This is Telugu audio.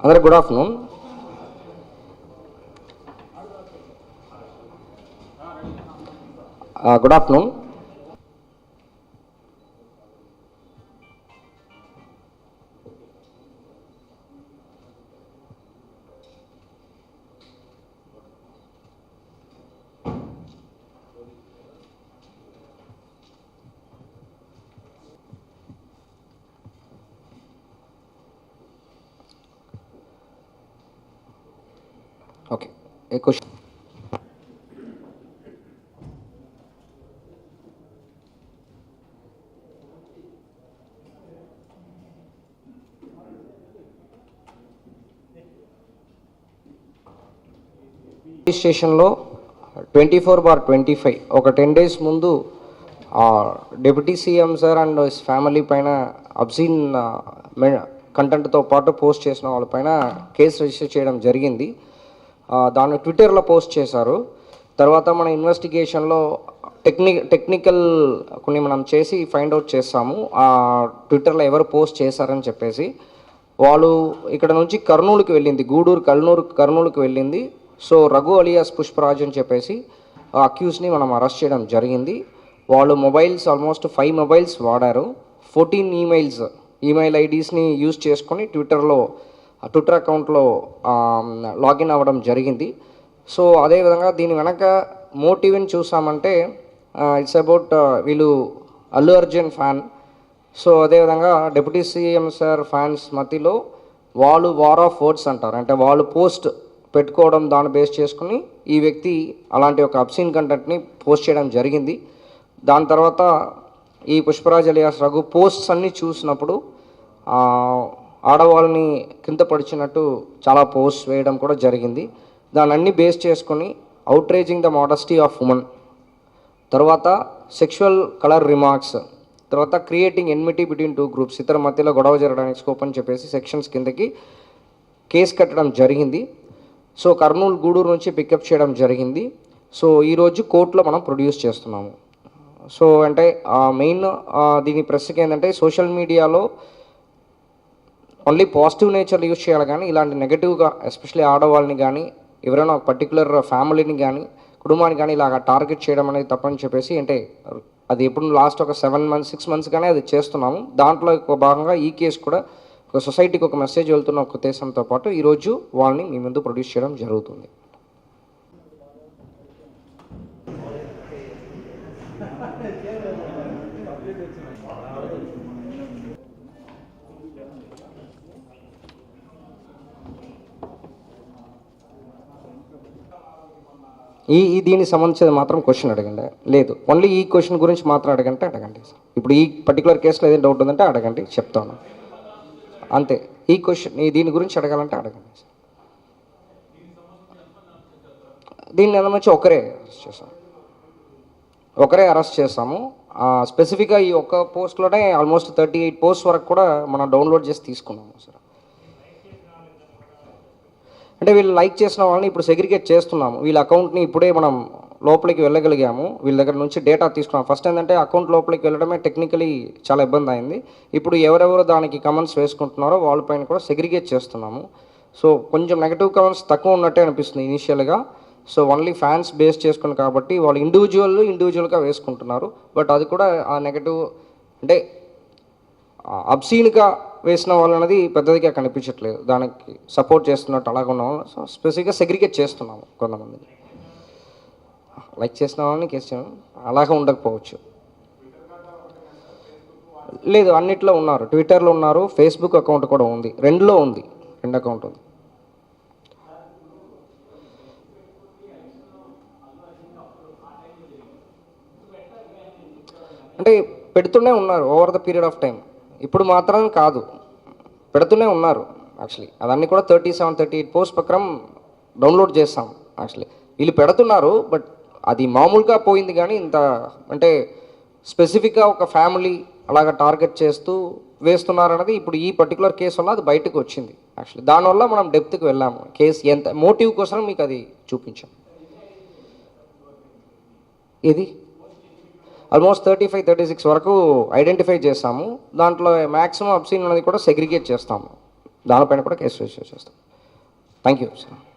అందరికి good afternoon. Good afternoon. Okay, a question? స్టేషన్లో 24/25 ఒక 10 days ముందు deputy CM sir and family పైన అబ్సీన్ కంటెంట్తో పాటు పోస్ట్ చేసిన వాళ్ళపైన కేసు రిజిస్టర్ చేయడం జరిగింది. దాన్ని ట్విట్టర్లో పోస్ట్ చేశారు. తర్వాత మన ఇన్వెస్టిగేషన్లో టెక్నికల్ కొన్ని మనం చేసి ఫైండ్ అవుట్ చేస్తాము ట్విట్టర్లో ఎవరు పోస్ట్ చేశారని చెప్పేసి. వాళ్ళు ఇక్కడ నుంచి కర్నూలుకి వెళ్ళింది, గూడూరు కర్నూలుకి వెళ్ళింది. సో రఘు అలియాస్ పుష్పరాజ్ అని చెప్పేసి అక్యూస్ని మనం అరెస్ట్ చేయడం జరిగింది. వాళ్ళు మొబైల్స్ ఆల్మోస్ట్ 5 మొబైల్స్ వాడారు. 14 ఈమెయిల్ ఐడీస్ని యూజ్ చేసుకొని ట్విట్టర్ అకౌంట్లో లాగిన్ అవ్వడం జరిగింది. సో అదేవిధంగా దీని వెనక మోటివ్ని చూసామంటే ఇట్స్ అబౌట్ వీళ్ళు అల్లు అర్జున్ ఫ్యాన్. సో అదేవిధంగా డిప్యూటీ సీఎం సార్ ఫ్యాన్స్ మధ్యలో వాళ్ళు వార్ ఆఫ్ వర్డ్స్ అంటారు, అంటే వాళ్ళు పోస్ట్ పెట్టుకోవడం దాన్ని బేస్ చేసుకుని ఈ వ్యక్తి అలాంటి ఒక అబ్సీన్ కంటెంట్ని పోస్ట్ చేయడం జరిగింది. దాని తర్వాత ఈ పుష్పరాజ్ అలియాస్ రఘు పోస్ట్స్ అన్నీ చూసినప్పుడు ఆడవాళ్ళని కింద పడిచినట్టు చాలా పోస్ట్ వేయడం కూడా జరిగింది. దాన్ని అన్నీ బేస్ చేసుకొని outraging the modesty of women, తర్వాత సెక్షువల్ కలర్ రిమార్క్స్, తర్వాత క్రియేటింగ్ ఎన్మిటీ బిట్వీన్ 2 groups, ఇతర మధ్యలో గొడవ జరగడానికి స్కోప్ అని చెప్పేసి సెక్షన్స్ కిందకి కేసు కట్టడం జరిగింది. సో కర్నూలు గూడూరు నుంచి పికప్ చేయడం జరిగింది. సో ఈరోజు కోర్టులో మనం ప్రొడ్యూస్ చేస్తున్నాము. సో అంటే మెయిన్ దీని ప్రశ్నకి ఏంటంటే సోషల్ మీడియాలో ఓన్లీ పాజిటివ్ నేచర్ యూజ్ చేయాలి, కానీ ఇలాంటి నెగటివ్గా ఎస్పెషల్లీ ఆడవాళ్ళని కానీ ఎవరైనా ఒక పర్టికులర్ ఫ్యామిలీని కానీ కుటుంబాన్ని కానీ ఇలాగ టార్గెట్ చేయడం అనేది తప్పని చెప్పేసి, అంటే అది ఎప్పుడు లాస్ట్ ఒక 7 months 6 months కానీ అది చేస్తున్నాము. దాంట్లో భాగంగా ఈ కేసు కూడా ఒక సొసైటీకి ఒక మెసేజ్ వెళ్తున్న ఒక ఉద్దేశంతో పాటు ఈరోజు వాళ్ళని మీ ముందు ప్రొడ్యూస్ చేయడం జరుగుతుంది. దీనికి సంబంధించి మాత్రం క్వశ్చన్ అడగండి. లేదు, ఓన్లీ ఈ క్వశ్చన్ గురించి మాత్రం అడగండి. ఇప్పుడు ఈ పర్టికులర్ కేసులో ఏదైనా డౌట్ ఉందంటే అడగండి, చెప్తాను అంతే. ఈ క్వశ్చన్ దీని గురించి అడగాలంటే అడగండి. దీన్ని సంబంధించి ఒకరే అరెస్ట్ చేసాము. స్పెసిఫిక్గా ఈ ఒక్క పోస్ట్లోనే ఆల్మోస్ట్ 38 posts వరకు కూడా మనం డౌన్లోడ్ చేసి తీసుకున్నాము సార్. అంటే వీళ్ళు లైక్ చేసిన వాళ్ళని ఇప్పుడు సెగ్రిగేట్ చేస్తున్నాము. వీళ్ళ అకౌంట్ని ఇప్పుడే మనం లోపలికి వెళ్ళగలిగాము, వీళ్ళ దగ్గర నుంచి డేటా తీసుకున్నాం. ఫస్ట్ ఏంటంటే అకౌంట్ లోపలికి వెళ్ళడమే టెక్నికలీ చాలా ఇబ్బంది అయింది. ఇప్పుడు ఎవరెవరు దానికి కమెంట్స్ వేసుకుంటున్నారో వాళ్ళపైన కూడా సెగ్రిగేట్ చేస్తున్నాము. సో కొంచెం నెగిటివ్ కమెంట్స్ తక్కువ ఉన్నట్టే అనిపిస్తుంది ఇనీషియల్గా. సో ఓన్లీ ఫ్యాన్స్ బేస్ చేసుకుని కాబట్టి వాళ్ళు ఇండివిజువల్గా వేసుకుంటున్నారు. బట్ అది కూడా ఆ నెగటివ్ అంటే అబ్సీన్గా వేసిన వాళ్ళు అనేది పెద్దదిగా కనిపించట్లేదు, దానికి సపోర్ట్ చేస్తున్నట్టు అలాగ ఉన్నాము. సో స్పెసిఫిక్గా సెగ్రిగేట్ చేస్తున్నాము. కొంతమందిని లైక్ చేసిన వాళ్ళని కేసు అలాగే ఉండకపోవచ్చు. లేదు, అన్నిట్లో ఉన్నారు. ట్విట్టర్లో ఉన్నారు, ఫేస్బుక్ అకౌంట్ కూడా ఉంది, 2 అకౌంట్ ఉంది. అంటే పెడుతూనే ఉన్నారు over the period of time. ఇప్పుడు మాత్రం కాదు, పెడుతూనే ఉన్నారు. యాక్చువల్లీ అవన్నీ కూడా 37-38 posts ప్రకారం డౌన్లోడ్ చేస్తాం. యాక్చువల్లీ వీళ్ళు పెడుతున్నారు, బట్ అది మామూలుగా పోయింది. కానీ ఇంత అంటే స్పెసిఫిక్గా ఒక ఫ్యామిలీ అలాగ టార్గెట్ చేస్తూ వేస్తున్నారన్నది ఇప్పుడు ఈ పర్టికులర్ కేసు వల్ల అది బయటకు వచ్చింది. యాక్చువల్లీ దానివల్ల మనం డెప్త్కి వెళ్ళాము. కేసు ఎంత మోటివ్ కోసం మీకు అది చూపించాం. ఇది ఆల్మోస్ట్ 35-36 వరకు ఐడెంటిఫై చేస్తాము. దాంట్లో మ్యాక్సిమం అబ్సీన్ అనేది కూడా సెగ్రిగేట్ చేస్తాము. దానిపైన కూడా కేసు రిజిస్టర్ చేస్తాం. Thank you sir.